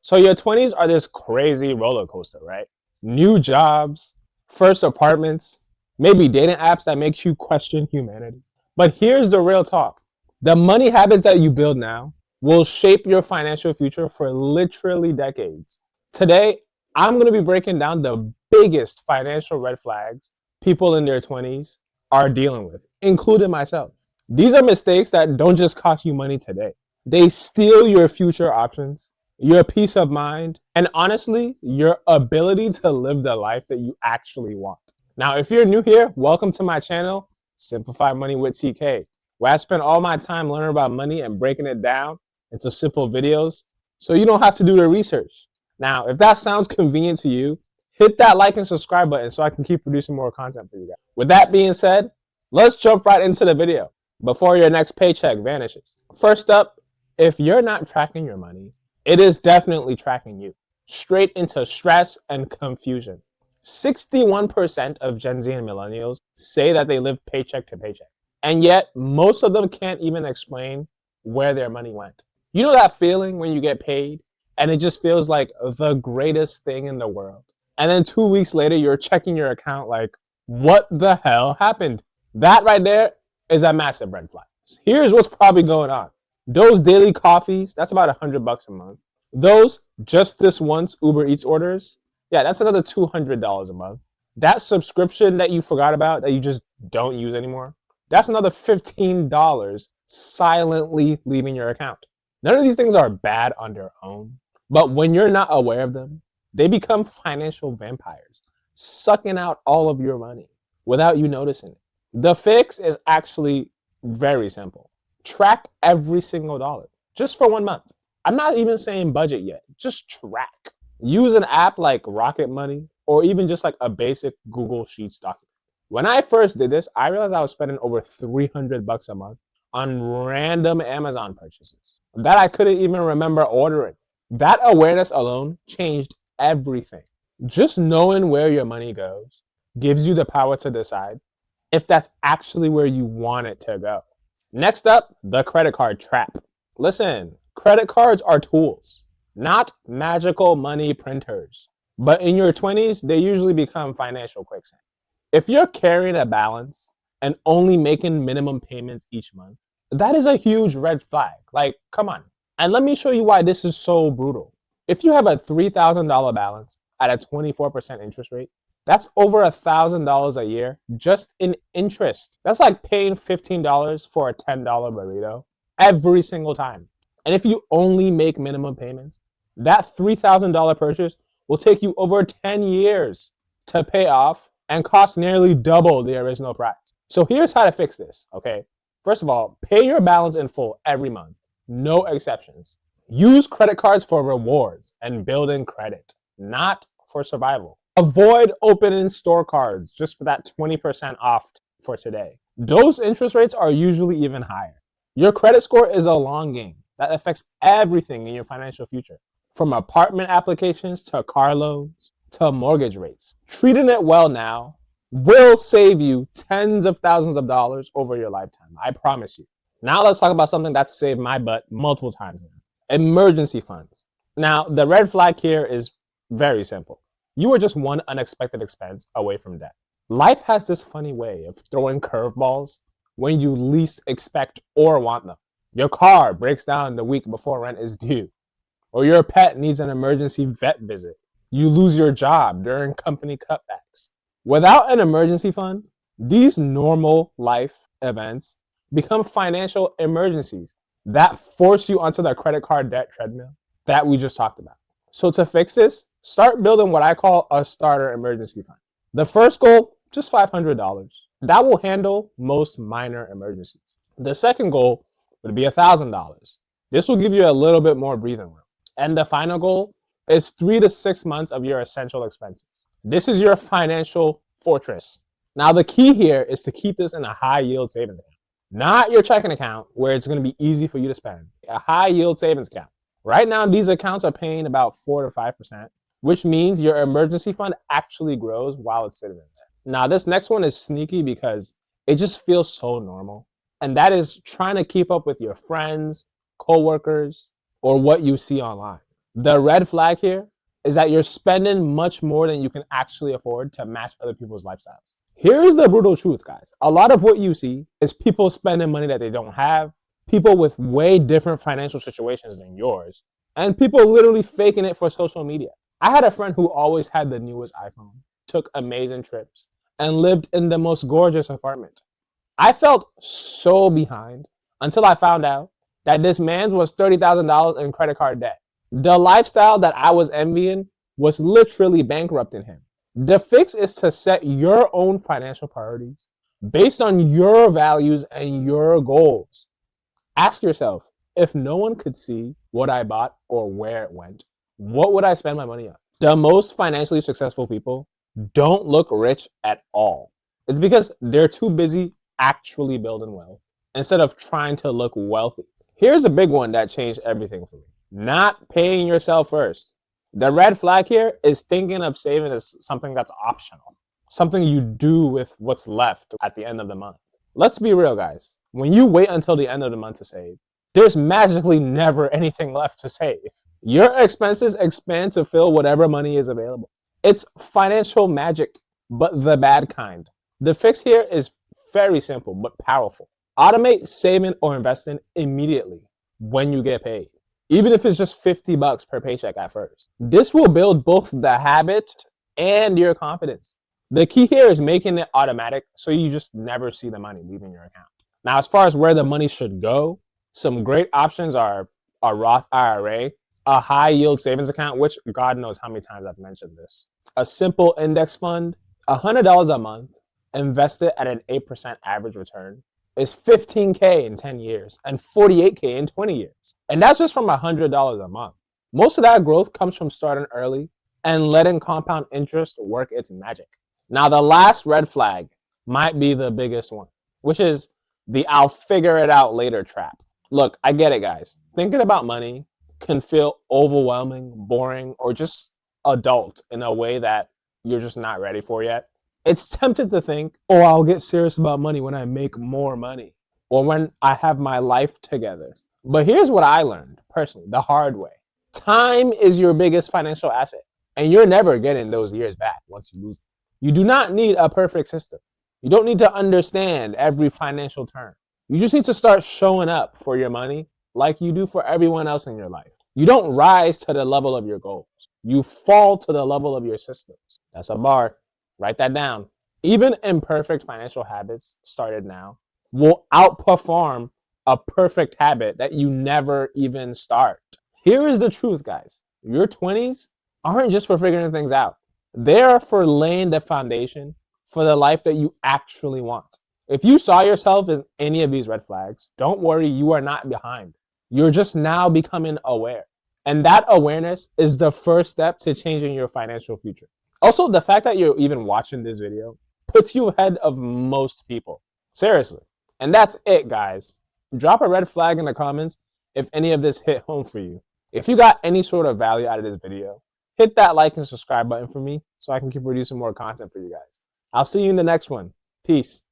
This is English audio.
So your 20s are this crazy roller coaster, right? New jobs, first apartments, maybe dating apps that makes you question humanity. But here's the real talk. The money habits that you build now will shape your financial future for literally decades. Today, I'm going to be breaking down the biggest financial red flags people in their 20s are dealing with, including myself. These are mistakes that don't just cost you money today. They steal your future options, your peace of mind, and honestly, your ability to live the life that you actually want. Now, if you're new here, welcome to my channel, Simplify Money with TK, where I spend all my time learning about money and breaking it down into simple videos so you don't have to do the research. Now, if that sounds convenient to you, hit that like and subscribe button so I can keep producing more content for you guys. With that being said, let's jump right into the video before your next paycheck vanishes. First up, if you're not tracking your money, it is definitely tracking you straight into stress and confusion. 61% of Gen Z and millennials say that they live paycheck to paycheck. And yet, most of them can't even explain where their money went. You know that feeling when you get paid and it just feels like the greatest thing in the world. And then 2 weeks later, you're checking your account like, what the hell happened? That right there is a massive red flag. Here's what's probably going on. Those daily coffees, that's about $100 a month. Those just this once Uber Eats orders, yeah, that's another $200 a month. That subscription that you forgot about that you just don't use anymore, that's another $15 silently leaving your account. None of these things are bad on their own, but when you're not aware of them, they become financial vampires, sucking out all of your money without you noticing it. The fix is actually very simple. Track every single dollar just for 1 month. I'm not even saying budget yet, just track. Use an app like Rocket Money or even just like a basic Google Sheets document. When I first did this, I realized I was spending over $300 a month on random Amazon purchases that I couldn't even remember ordering. That awareness alone changed everything. Just knowing where your money goes gives you the power to decide if that's actually where you want it to go. Next up, the credit card trap. Listen, credit cards are tools, not magical money printers. But in your 20s, they usually become financial quicksand. If you're carrying a balance and only making minimum payments each month, that is a huge red flag. Like, come on. And let me show you why this is so brutal. If you have a $3,000 balance at a 24% interest rate, that's over $1,000 a year just in interest. That's like paying $15 for a $10 burrito every single time. And if you only make minimum payments, that $3,000 purchase will take you over 10 years to pay off and cost nearly double the original price. So here's how to fix this, okay? First of all, pay your balance in full every month, no exceptions. Use credit cards for rewards and building credit, not for survival. Avoid opening store cards just for that 20% off for today. Those interest rates are usually even higher. Your credit score is a long game that affects everything in your financial future, from apartment applications to car loans to mortgage rates. Treating it well now will save you tens of thousands of dollars over your lifetime. I promise you. Now let's talk about something that's saved my butt multiple times. Emergency funds. Now, the red flag here is very simple. You are just one unexpected expense away from debt. Life has this funny way of throwing curveballs when you least expect or want them. Your car breaks down the week before rent is due, or your pet needs an emergency vet visit. You lose your job during company cutbacks. Without an emergency fund, these normal life events become financial emergencies that force you onto the credit card debt treadmill that we just talked about. So to fix this, start building what I call a starter emergency fund. The first goal, just $500. That will handle most minor emergencies. The second goal would be $1,000. This will give you a little bit more breathing room. And the final goal is 3 to 6 months of your essential expenses. This is your financial fortress. Now, the key here is to keep this in a high yield savings account, not your checking account where it's going to be easy for you to spend. A high yield savings account. Right now, these accounts are paying about 4 to 5%, which means your emergency fund actually grows while it's sitting in there. Now, this next one is sneaky because it just feels so normal. And that is trying to keep up with your friends, coworkers, or what you see online. The red flag here is that you're spending much more than you can actually afford to match other people's lifestyles. Here's the brutal truth, guys. A lot of what you see is people spending money that they don't have, people with way different financial situations than yours, and people literally faking it for social media. I had a friend who always had the newest iPhone, took amazing trips, and lived in the most gorgeous apartment. I felt so behind until I found out that this man's was $30,000 in credit card debt. The lifestyle that I was envying was literally bankrupting him. The fix is to set your own financial priorities based on your values and your goals. Ask yourself, if no one could see what I bought or where it went, what would I spend my money on? The most financially successful people don't look rich at all. It's because they're too busy actually building wealth instead of trying to look wealthy. Here's a big one that changed everything for me. Not paying yourself first. The red flag here is thinking of saving as something that's optional, something you do with what's left at the end of the month. Let's be real, guys. When you wait until the end of the month to save, there's magically never anything left to save. Your expenses expand to fill whatever money is available. It's financial magic, but the bad kind. The fix here is very simple but powerful. Automate saving or investing immediately when you get paid, even if it's just $50 per paycheck at first. This will build both the habit and your confidence. The key here is making it automatic so you just never see the money leaving your account. Now, as far as where the money should go, some great options are a Roth IRA, a high yield savings account, which God knows how many times I've mentioned this, a simple index fund, $100 a month, invested at an 8% average return, is $15K in 10 years and $48K in 20 years. And that's just from $100 a month. Most of that growth comes from starting early and letting compound interest work its magic. Now, the last red flag might be the biggest one, which is the I'll figure it out later trap. Look, I get it, guys. Thinking about money can feel overwhelming, boring, or just adult in a way that you're just not ready for yet. It's tempted to think, oh, I'll get serious about money when I make more money or when I have my life together. But here's what I learned personally, the hard way. Time is your biggest financial asset, and you're never getting those years back once you lose them. You do not need a perfect system. You don't need to understand every financial term. You just need to start showing up for your money like you do for everyone else in your life. You don't rise to the level of your goals. You fall to the level of your systems. That's a bar. Write that down. Even imperfect financial habits started now will outperform a perfect habit that you never even start. Here is the truth, guys. Your 20s aren't just for figuring things out. They are for laying the foundation for the life that you actually want. If you saw yourself in any of these red flags, don't worry, you are not behind. You're just now becoming aware. And that awareness is the first step to changing your financial future. Also, the fact that you're even watching this video puts you ahead of most people. Seriously. And that's it, guys. Drop a red flag in the comments if any of this hit home for you. If you got any sort of value out of this video, hit that like and subscribe button for me so I can keep producing more content for you guys. I'll see you in the next one. Peace.